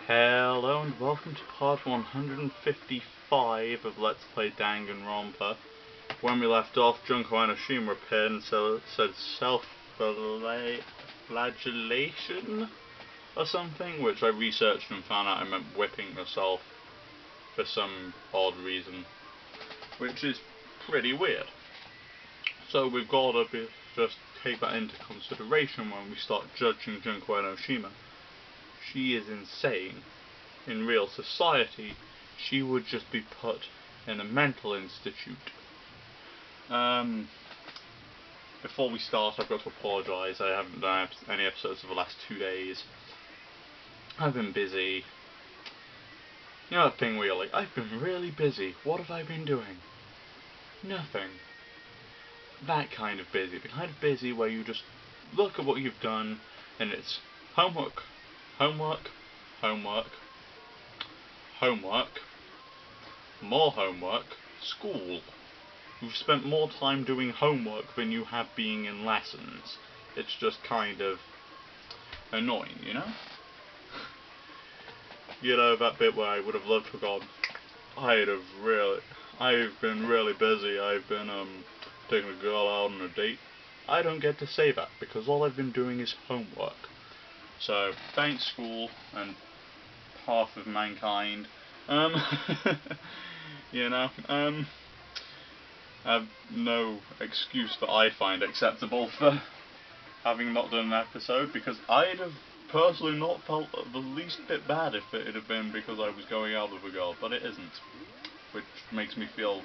Hello and welcome to part 155 of Let's Play Dangan Ronpa. When we left off, Junko Enoshima appeared and said self-flagellation or something, which I researched and found out I meant whipping myself for some odd reason, which is pretty weird. So we've got to just take that into consideration when we start judging Junko Enoshima. She is insane. In real society, she would just be put in a mental institute. Before we start, I've got to apologise. I haven't done any episodes for the last 2 days. I've been busy. You know that thing where you're like, I've been really busy. What have I been doing? Nothing. That kind of busy. The kind of busy where you just look at what you've done and it's homework. Homework, homework, homework, more homework, school. You've spent more time doing homework than you have being in lessons. It's just kind of annoying, you know? You know, that bit where I would have loved to have gone, I've been really busy, I've been, taking a girl out on a date. I don't get to say that, because all I've been doing is homework. So, thanks school, and half of mankind, you know, I have no excuse that I find acceptable for having not done an episode, because I'd have personally not felt the least bit bad if it had been because I was going out with a girl, but it isn't, which makes me feel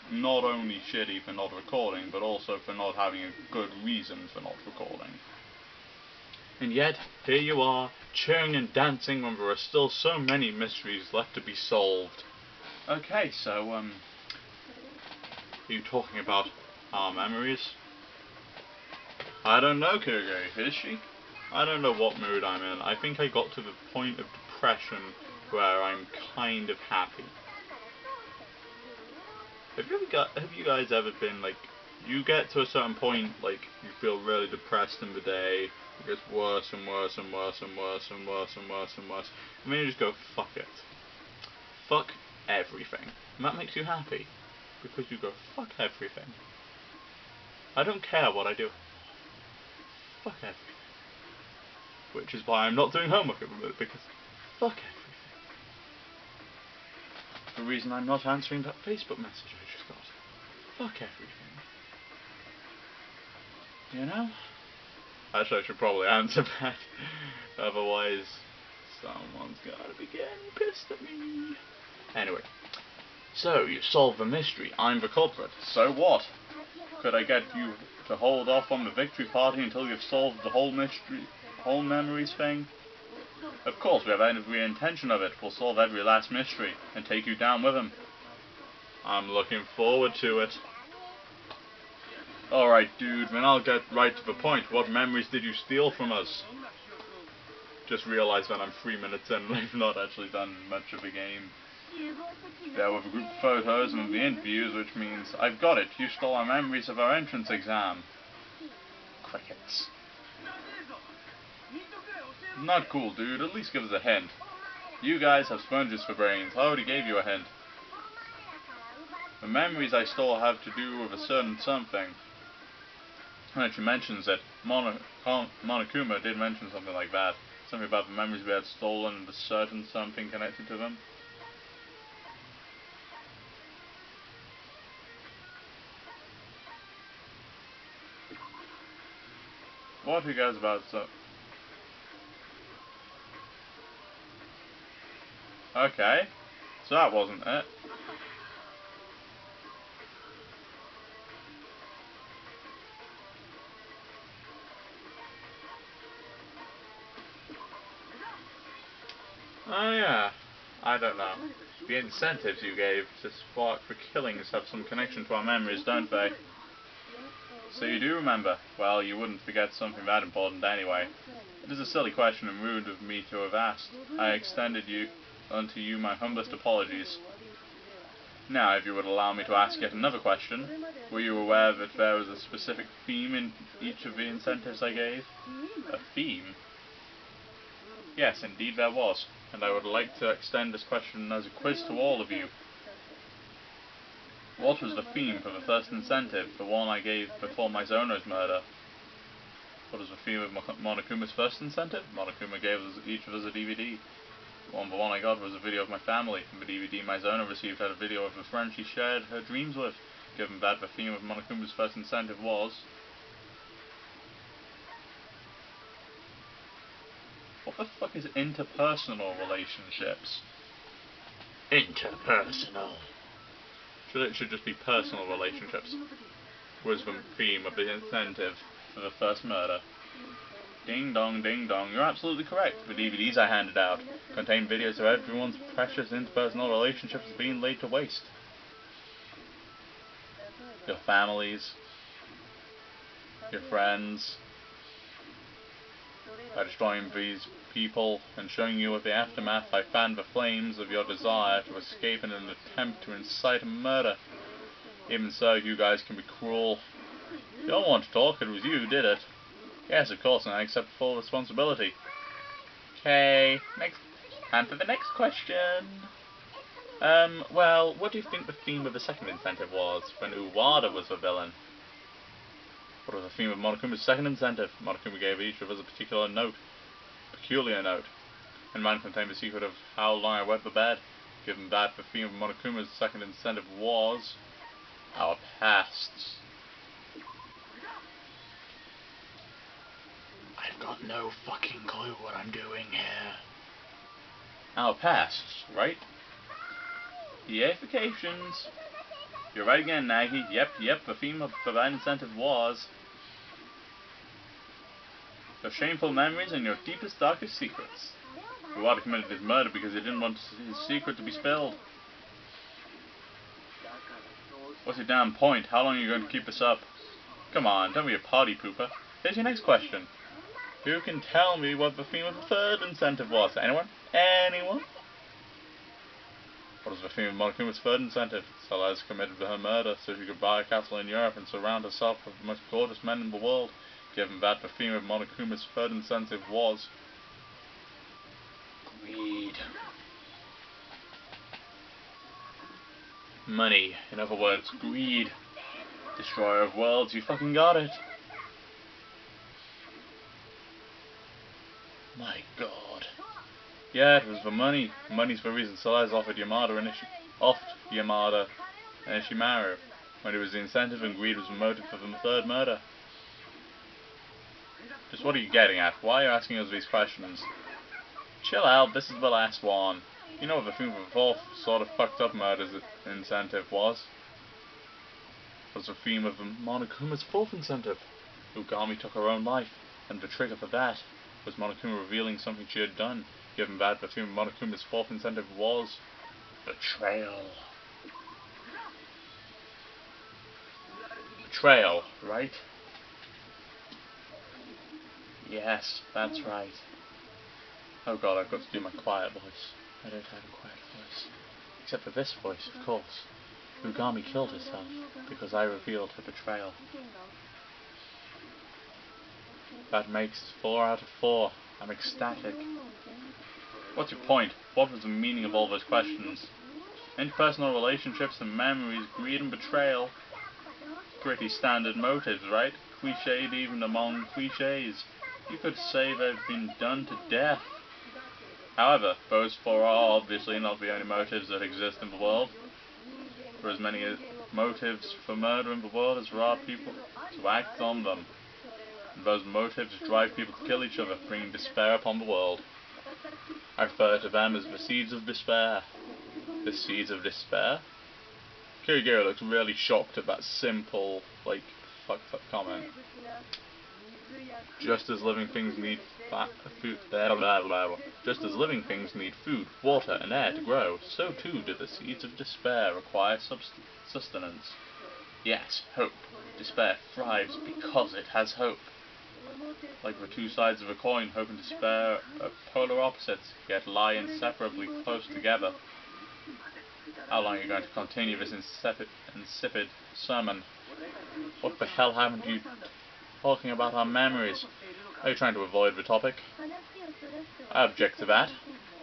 not only shitty for not recording, but also for not having a good reason for not recording. And yet, here you are, cheering and dancing when there are still so many mysteries left to be solved. Okay, so, are you talking about our memories? I don't know, Kyogre, is she? I don't know what mood I'm in. I think I got to the point of depression where I'm kind of happy. Have you guys ever been, like, you get to a certain point, like, you feel really depressed in the day, it gets worse and worse and worse and worse and worse and worse and worse, and then you just go, fuck it. Fuck everything. And that makes you happy, because you go, fuck everything. I don't care what I do. Fuck everything. Which is why I'm not doing homework at the moment, because fuck everything. The reason I'm not answering that Facebook message I just got. Fuck everything. You know? Actually, I should probably answer that. Otherwise, someone's gotta be getting pissed at me. Anyway. So, you solved the mystery. I'm the culprit. So what? Could I get you to hold off on the victory party until you've solved the whole mystery, whole memories thing? Of course, we have every intention of it. We'll solve every last mystery and take you down with him. I'm looking forward to it. Alright, dude, then I'll get right to the point. What memories did you steal from us? Just realised that I'm 3 minutes in and I've not actually done much of the game. There were the group photos and the interviews, which means I've got it. You stole our memories of our entrance exam. Crickets. Not cool, dude. At least give us a hint. You guys have sponges for brains. I already gave you a hint. The memories I stole have to do with a certain something. When she mentions it, Monokuma did mention something like that. Something about the memories we had stolen and a certain something connected to them. What are you guys about to... Okay, so that wasn't it. Oh yeah, I don't know. The incentives you gave to spark the killings have some connection to our memories, don't they? So you do remember? Well, you wouldn't forget something that important anyway. It is a silly question and rude of me to have asked. I extended unto you my humblest apologies. Now, if you would allow me to ask yet another question, were you aware that there was a specific theme in each of the incentives I gave? A theme? Yes, indeed there was, and I would like to extend this question as a quiz to all of you. What was the theme for the first incentive, the one I gave before Mizono's murder? What was the theme of Monokuma's first incentive? Monokuma gave each of us a DVD. The one I got was a video of my family, and the DVD Mizono received had a video of the friend she shared her dreams with, given that the theme of Monokuma's first incentive was... What the fuck is interpersonal relationships? Interpersonal. It should just be personal relationships. Was the theme of the incentive for the first murder. Ding dong, ding dong. You're absolutely correct. The DVDs I handed out contain videos of everyone's precious interpersonal relationships being laid to waste. Your families, your friends. By destroying these people and showing you with the aftermath, I fanned the flames of your desire to escape in an attempt to incite a murder. Even so, you guys can be cruel. You don't want to talk, it was you who did it. Yes, of course, and I accept full responsibility. Okay, next. And for the next question. Well, what do you think the theme of the second incentive was, when Uwada was the villain? What was the theme of Monokuma's second incentive? Monokuma gave each of us a peculiar note, and mine contained the secret of how long I wet the bed. Given that the theme of Monokuma's second incentive was our pasts. I've got no fucking clue what I'm doing here. Our pasts, right? Deifications. You're right again, Nagi. Yep, the theme of that incentive was your shameful memories and your deepest, darkest secrets. Uwada committed his murder because he didn't want his secret to be spilled. What's your damn point? How long are you going to keep this up? Come on, don't be a party pooper. Here's your next question. Who can tell me what the theme of the third incentive was? Anyone? Anyone? What was the theme of Monokuma's third incentive? Celeste committed her murder so she could buy a castle in Europe and surround herself with the most gorgeous men in the world, given that the theme of Monokuma's third incentive was greed. Money. In other words, greed. Destroyer of worlds, you fucking got it. My god. Yeah, it was the money. Money's the reason Celeste offered Yamada Ishimaru, when it was the incentive and greed was the motive for the third murder. Just what are you getting at? Why are you asking us these questions? Chill out, this is the last one. You know what the theme of the fourth sort of fucked up murder's incentive was? It was the theme of the Monokuma's fourth incentive. Ugami took her own life, and the trigger for that was Monokuma revealing something she had done, given that the theme of Monokuma's fourth incentive was betrayal. Betrayal, right? Yes, that's right. Oh god, I've got to do my quiet voice. I don't have a quiet voice. Except for this voice, of course. Ugami killed herself because I revealed her betrayal. That makes 4 out of 4. I'm ecstatic. What's your point? What was the meaning of all those questions? Interpersonal relationships and memories, greed and betrayal. Pretty standard motives, right? Cliched even among cliches. You could say they've been done to death. However, those 4 are obviously not the only motives that exist in the world. There are as many motives for murder in the world as there are people to act on them. And those motives drive people to kill each other, bringing despair upon the world. I refer to them as the seeds of despair. The seeds of despair? Kirigiri looks really shocked at that simple, fucked up comment. Just as living things need food, water, and air to grow, so too do the seeds of despair require sustenance. Yes, hope. Despair thrives because it has hope. Like the two sides of a coin, hope and despair are polar opposites, yet lie inseparably close together. How long are you going to continue this insipid sermon? What the hell happened to you talking about our memories? Are you trying to avoid the topic? I object to that.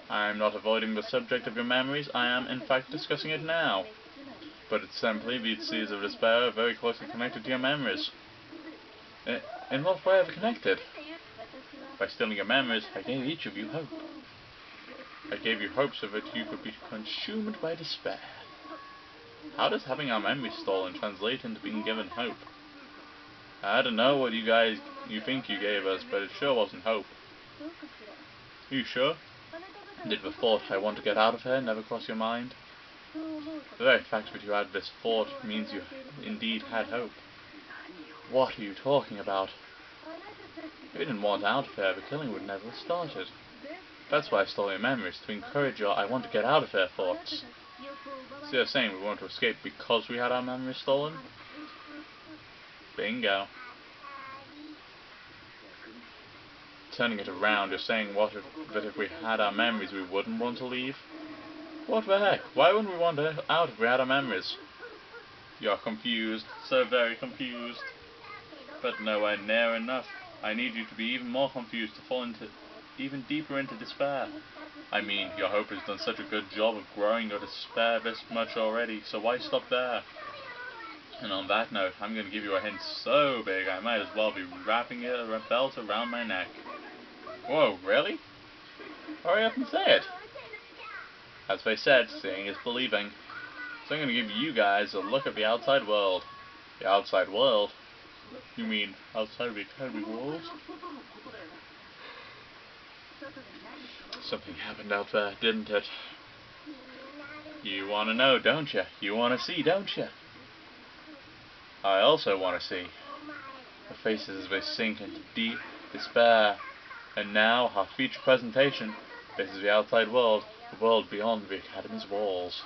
I am not avoiding the subject of your memories, I am in fact discussing it now. But it's simply these seeds of despair are very closely connected to your memories. In what way are they connected? By stealing your memories, I gave each of you hope. I gave you hope so that you could be consumed by despair. How does having our memories stolen translate into being given hope? I don't know what you think you gave us, but it sure wasn't hope. You sure? Did the thought, I want to get out of here, never cross your mind? The very fact that you had this thought means you indeed had hope. What are you talking about? If you didn't want out of here, the killing would never have started. That's why I stole your memories, to encourage your I want to get out of here thoughts. So you're saying we want to escape because we had our memories stolen? Bingo. Turning it around, you're saying that if we had our memories we wouldn't want to leave? What the heck? Why wouldn't we want out if we had our memories? You're confused, so very confused. But nowhere near enough. I need you to be even more confused to fall even deeper into despair. I mean, your hope has done such a good job of growing your despair this much already, so why stop there? And on that note, I'm going to give you a hint so big I might as well be wrapping a belt around my neck. Whoa, really? Hurry up and say it! As they said, seeing is believing. So I'm going to give you guys a look at the outside world. The outside world? You mean outside of the academy walls? Something happened out there, didn't it? You want to know, don't you? You want to see, don't you? I also want to see. The faces as they sink into deep despair. And now, our feature presentation. This is the outside world, the world beyond the academy's walls.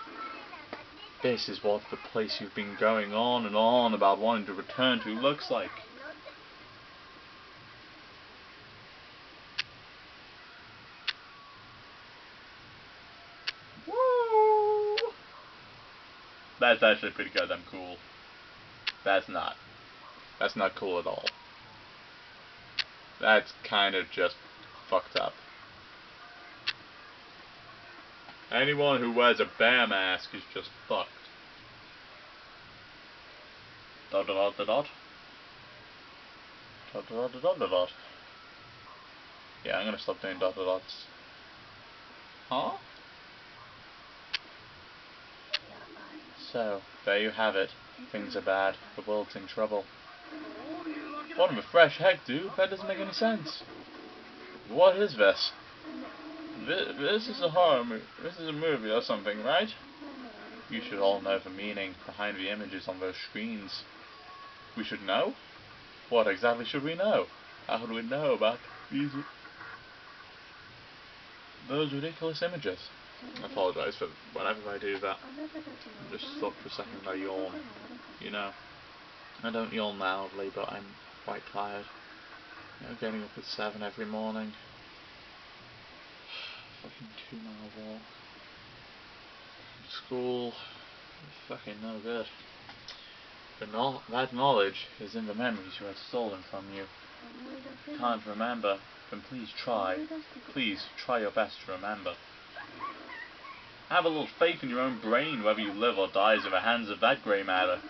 This is what the place you've been going on and on about wanting to return to looks like. Woo! That's actually pretty goddamn cool. That's not cool at all. That's kind of just fucked up. Anyone who wears a bear mask is just fucked. Dot dot dot dot. Dot dot dot dot dot. Yeah, I'm gonna stop doing dot dot dots. Huh? So, there you have it. Things are bad. The world's in trouble. What in the fresh heck, dude? That doesn't make any sense. What is this? This is a horror movie. This is a movie or something, right? You should all know the meaning behind the images on those screens. We should know? What exactly should we know? How do we know about those ridiculous images? I apologize for whenever I do that. Just stop for a second and I yawn. You know, I don't yawn loudly, but I'm quite tired. You know, getting up at 7 every morning. Fucking 2-mile walk. School. Fucking no good. But that knowledge is in the memories you have stolen from you. If you can't remember, then please try. Please try your best to remember. Have a little faith in your own brain, whether you live or dies in the hands of that grey matter.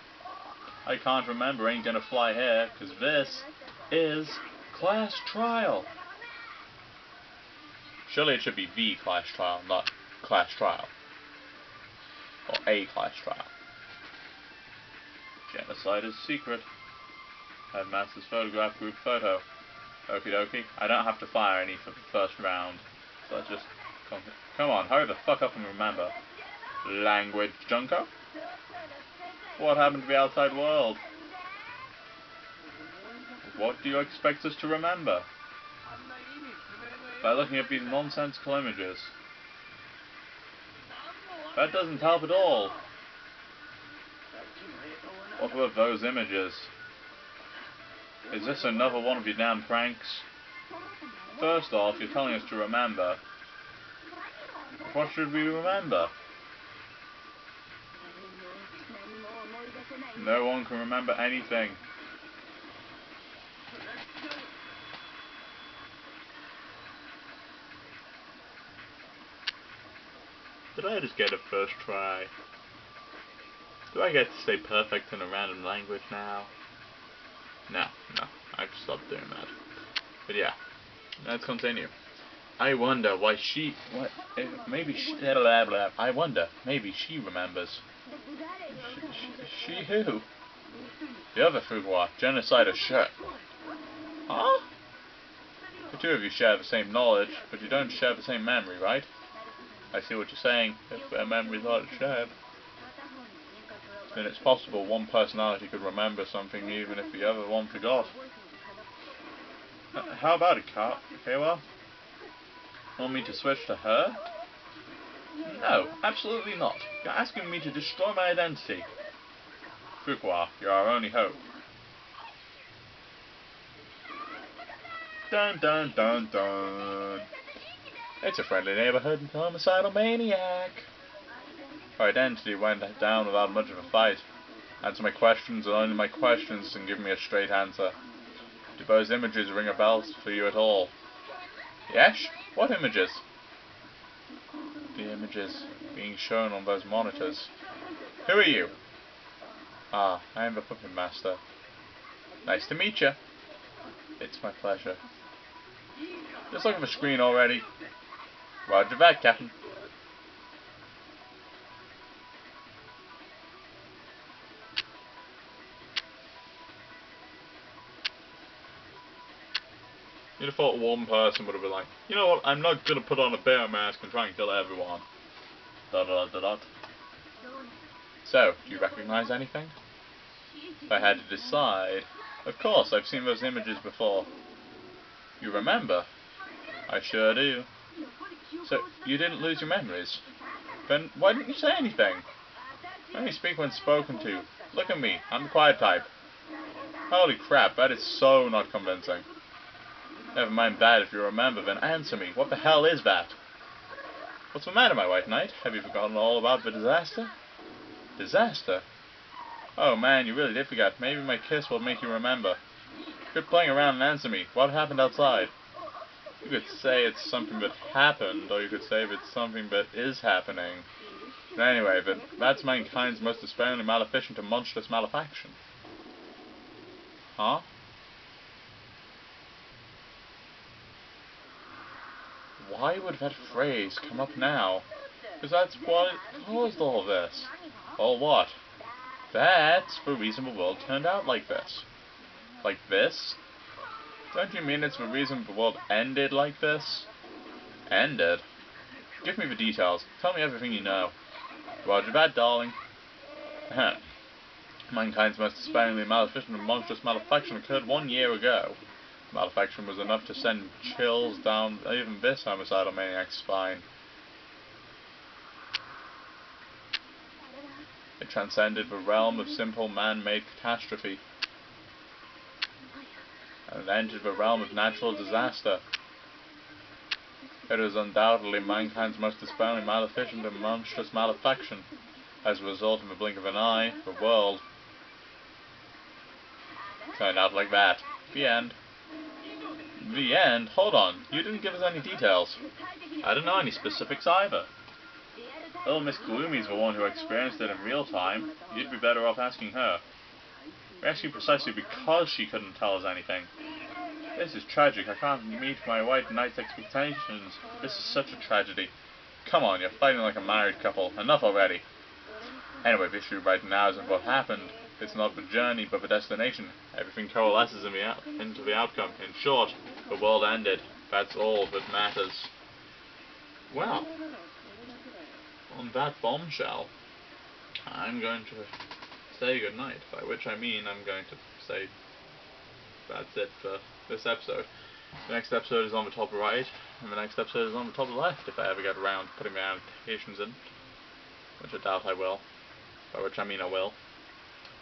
I can't remember ain't gonna fly here, cause this is class trial. Surely it should be the class trial, not class trial. Or a class trial. Genocide is secret. Headmaster's photograph group photo. Okie dokie. I don't have to fire any for the first round. So let's just... Come on, hurry the fuck up and remember. Language, Junko? What happened to the outside world? What do you expect us to remember? By looking at these nonsensical images. That doesn't help at all. What were those images? Is this another one of your damn pranks? First off, you're telling us to remember. What should we remember? No one can remember anything. Did I just get a first try? Do I get to say perfect in a random language now? No, I've stopped doing that. But yeah, let's continue. I wonder why she... What? Maybe she... Blah, blah, blah. I wonder, maybe she remembers. She who? The other Fuqua, Genocider Shirt. Huh? The two of you share the same knowledge, but you don't share the same memory, right? I see what you're saying. If their memories aren't shared, then it's possible one personality could remember something even if the other one forgot. How about it, Kat? Okay, well? Want me to switch to her? No, absolutely not. You're asking me to destroy my identity. Fuqua, you're our only hope. Dun dun dun dun. It's a friendly neighborhood homicidal maniac. Her identity went down without much of a fight. Answer my questions and only my questions and give me a straight answer. Do those images ring a bell for you at all? Yes? What images? The images being shown on those monitors. Who are you? Ah, I am the puppet master. Nice to meet you. It's my pleasure. Just look at the screen already. Roger that, Captain. You'd have thought one person would have been like, you know what, I'm not going to put on a bear mask and try and kill everyone. Dot dot dot dot. So, do you recognize anything? If I had to decide... Of course, I've seen those images before. You remember? I sure do. So, you didn't lose your memories? Then why didn't you say anything? Only speak when spoken to. Look at me, I'm the quiet type. Holy crap, that is so not convincing. Never mind that, if you remember, then answer me. What the hell is that? What's the matter, my white knight? Have you forgotten all about the disaster? Disaster? Oh man, you really did forget. Maybe my kiss will make you remember. Quit playing around and answer me. What happened outside? You could say it's something that happened, or you could say it's something that is happening. But anyway, that's mankind's most despairingly maleficent and monstrous malefaction. Huh? Why would that phrase come up now? Because that's what caused all this. All what? That's the reason the world turned out like this. Like this? Don't you mean it's the reason the world ended like this? Ended? Give me the details. Tell me everything you know. Roger that, darling. Mankind's most despairingly maleficent and monstrous malefaction occurred 1 year ago. Malefaction was enough to send chills down even this homicidal maniac's spine. It transcended the realm of simple man-made catastrophe, and entered the realm of natural disaster. It is undoubtedly mankind's most despairingly maleficent and monstrous malefaction. As a result of the blink of an eye, the world turned out like that. The end. The end? Hold on, you didn't give us any details. I don't know any specifics either. Little Miss Gloomy's the one who experienced it in real time. You'd be better off asking her. We're asking precisely because she couldn't tell us anything. This is tragic. I can't meet my white knight's expectations. This is such a tragedy. Come on, you're fighting like a married couple. Enough already. Anyway, the issue right now isn't what happened. It's not the journey, but the destination. Everything coalesces into the outcome. In short, the world ended. That's all that matters. Well, on that bombshell, I'm going to say goodnight, by which I mean I'm going to say that's it for this episode. The next episode is on the top right, and the next episode is on the top left, if I ever get around to putting my annotations in, which I doubt I will, by which I mean I will,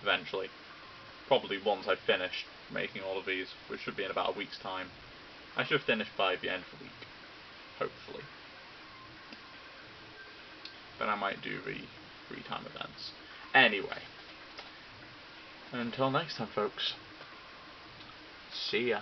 eventually. Probably once I've finished making all of these, which should be in about a week's time. I should have finished by the end of the week, hopefully. Then I might do the free time events. Anyway, until next time, folks. See ya.